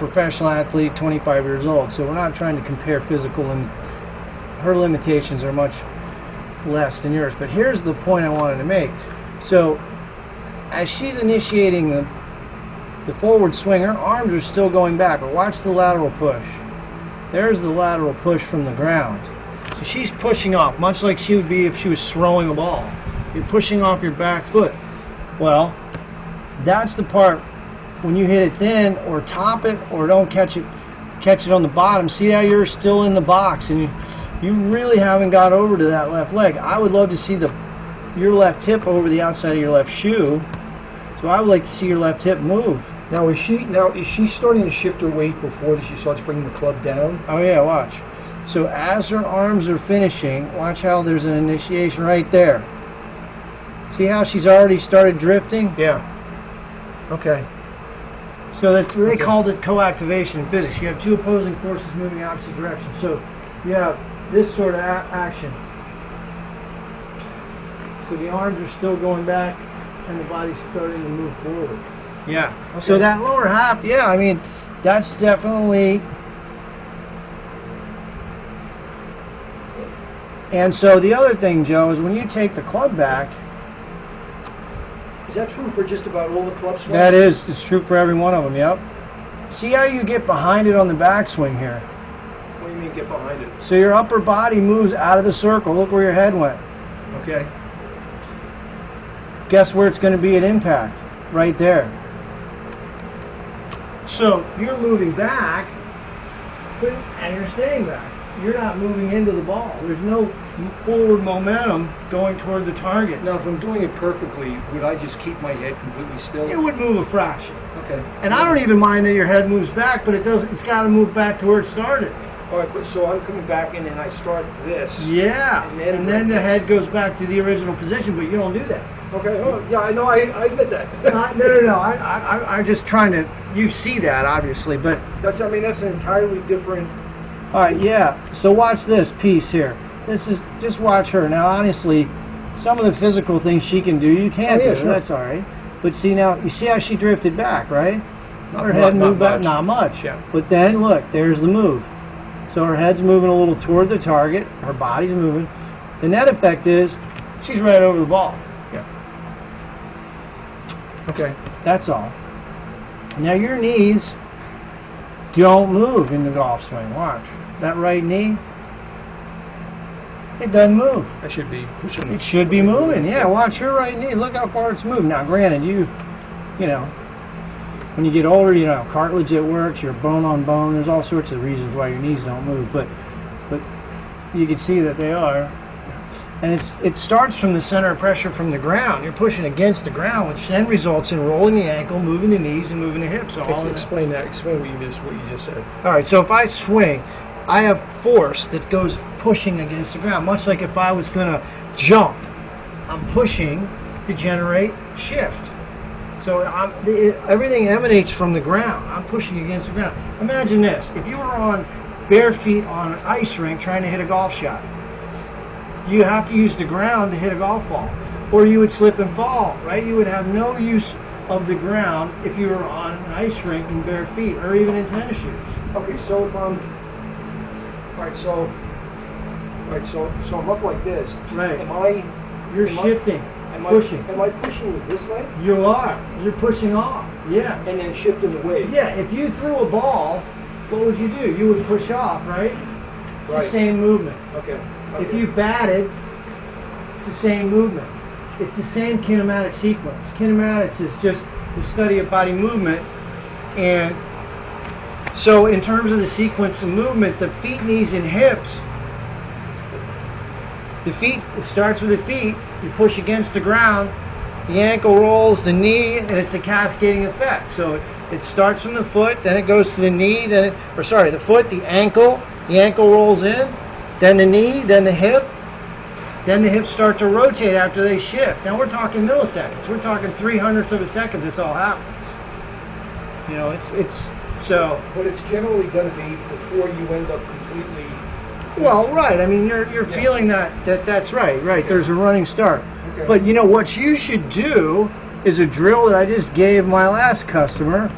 professional athlete, 25 years old. So we're not trying to compare physical, and her limitations are much less than yours. But here's the point I wanted to make. So as she's initiating the forward swing, her arms are still going back. But watch the lateral push. There's the lateral push from the ground. So she's pushing off, much like she would be if she was throwing a ball. You're pushing off your back foot. Well, that's the part when you hit it thin or top it or don't catch it on the bottom. See how you're still in the box and you really haven't got over to that left leg. I would love to see your left hip over the outside of your left shoe. So I would like to see your left hip move. Now is she starting to shift her weight before she starts bringing the club down? Oh yeah, watch. So as her arms are finishing, watch how there's an initiation right there. See how she's already started drifting? Yeah. Okay. So they called it co-activation in physics. You have two opposing forces moving in opposite directions. So you have this sort of action. So the arms are still going back and the body's starting to move forward. Yeah. Okay. So that lower half, yeah, I mean, that's definitely... And so the other thing, Joe, is when you take the club back... Is that true for just about all the club swings? That is. It's true for every one of them, yep. See how you get behind it on the backswing here? What do you mean get behind it? So your upper body moves out of the circle. Look where your head went. Okay. Guess where it's going to be at impact? Right there. So you're moving back, and you're staying back. You're not moving into the ball. There's no forward momentum going toward the target. Now, if I'm doing it perfectly, would I just keep my head completely still? It would move a fraction. Okay. And I don't even mind that your head moves back, but it's got to move back to where it started. All right, but so I'm coming back in and I start this. Yeah. And then the head goes back to the original position, but you don't do that. Okay. Oh, yeah, I know. I admit that. No. I'm just trying to. You see that obviously, but that's an entirely different. All right, yeah. So watch this piece here. This is just watch her. Now, honestly, some of the physical things she can do, you can't do. Sure. That's all right. But see now, you see how she drifted back, right? Her head moved back, not much. Yeah. But then look, there's the move. So her head's moving a little toward the target. Her body's moving. The net effect is she's right over the ball. Yeah. Okay. That's all. Now your knees don't move in the golf swing. Watch. That right knee, it doesn't move. I should be pushing. It should be moving. Yeah, watch your right knee. Look how far it's moved. Now, granted, you know, when you get older, you know, cartilage it works, you're bone on bone. There's all sorts of reasons why your knees don't move, but you can see that they are. And it starts from the center of pressure from the ground. You're pushing against the ground, which then results in rolling the ankle, moving the knees, and moving the hips. Explain that. Explain what you just said. All right. So if I swing, I have force that goes pushing against the ground, much like if I was going to jump. I'm pushing to generate shift. So everything emanates from the ground. I'm pushing against the ground. Imagine this: if you were on bare feet on an ice rink trying to hit a golf shot. You have to use the ground to hit a golf ball, or you would slip and fall, right? You would have no use of the ground if you were on an ice rink in bare feet, or even in tennis shoes. Okay, so if I'm, so I'm up like this. Right. You're shifting, pushing. Am I pushing with this leg? You are. You're pushing off. Yeah. And then shifting away. Yeah. If you threw a ball, what would you do? You would push off, right? It's the same movement. Okay. If you batted, it's the same movement. It's the same kinematic sequence. Kinematics is just the study of body movement. And so in terms of the sequence of movement, the feet, knees, and hips, it starts with the feet. You push against the ground. The ankle rolls, the knee, and it's a cascading effect. So it starts from the foot, then it goes to the knee, the foot, the ankle rolls in. Then the knee, then the hip, then the hips start to rotate after they shift. Now we're talking milliseconds. We're talking 3/100ths of a second this all happens. You know, it's so. But it's generally going to be before you end up completely. Well, right. I mean, you're feeling that's right. Right. There's a running start. Okay. But you know what you should do is a drill that I just gave my last customer.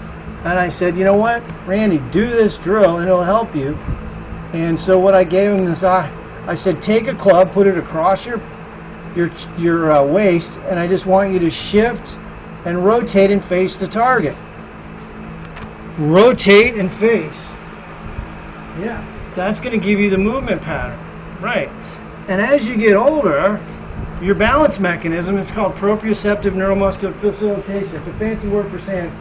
And I said, you know what, Randy, do this drill and it'll help you. And so what I gave him this, I said, take a club, put it across your waist, and I just want you to shift and rotate and face the target. Rotate and face. Yeah, that's going to give you the movement pattern. Right. And as you get older, your balance mechanism, it's called proprioceptive neuromuscular facilitation. It's a fancy word for saying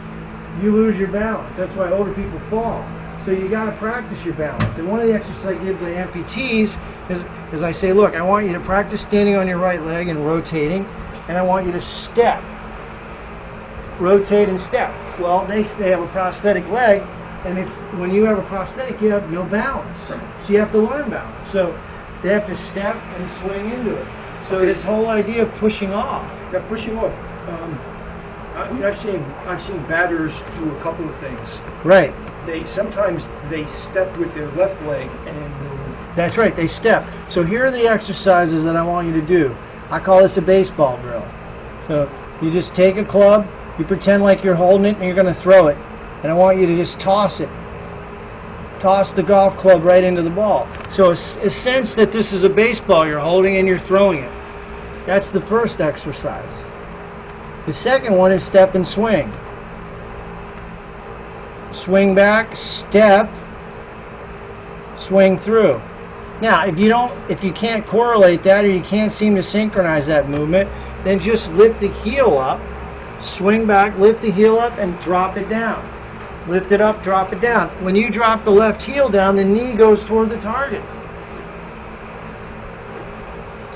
you lose your balance. That's why older people fall. So you got to practice your balance. And one of the exercises I give the amputees is I say, look, I want you to practice standing on your right leg and rotating, and I want you to step. Rotate and step. Well, they have a prosthetic leg, and it's when you have a prosthetic, you have no balance. So you have to learn balance. So they have to step and swing into it. So this whole idea of pushing off. Yeah, pushing off. I've seen batters do a couple of things. Right. Sometimes they step with their left leg and move. That's right, they step. So here are the exercises that I want you to do. I call this a baseball drill. So you just take a club, you pretend like you're holding it and you're going to throw it. And I want you to just toss it. Toss the golf club right into the ball. So a sense that this is a baseball you're holding and you're throwing it. That's the first exercise. The second one is step and swing. Swing back, step, swing through. Now, if you can't correlate that or you can't seem to synchronize that movement, then just lift the heel up, swing back, lift the heel up, and drop it down. Lift it up, drop it down. When you drop the left heel down, the knee goes toward the target.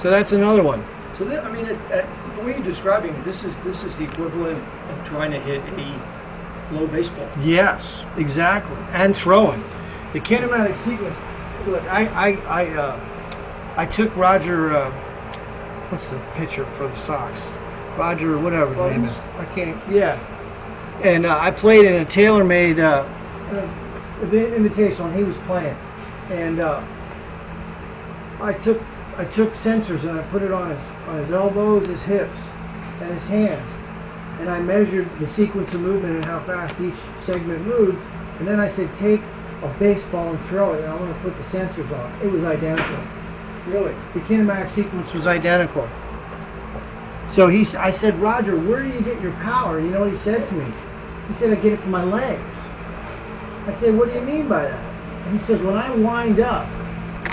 So that's another one. So the way you're describing it, this is the equivalent of trying to hit a low baseball. Yes, exactly. And throwing. The kinematic sequence. Look, I took Roger. What's the pitcher for the Sox? Roger, whatever his name is. I can't. Yeah. And I played in a tailor-made invitational, and he was playing. And I took sensors and I put it on his elbows, his hips, and his hands. And I measured the sequence of movement and how fast each segment moved. And then I said, take a baseball and throw it, and I'm going to put the sensors on. It was identical. Really? The kinematic sequence was identical. So I said, Roger, where do you get your power? You know what he said to me? He said, I get it from my legs. I said, what do you mean by that? And he says, when I wind up,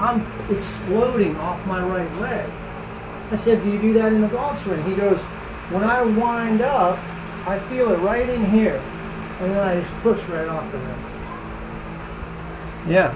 I'm exploding off my right leg. I said, do you do that in the golf swing? He goes, when I wind up, I feel it right in here, and then I just push right off the rim. Yeah.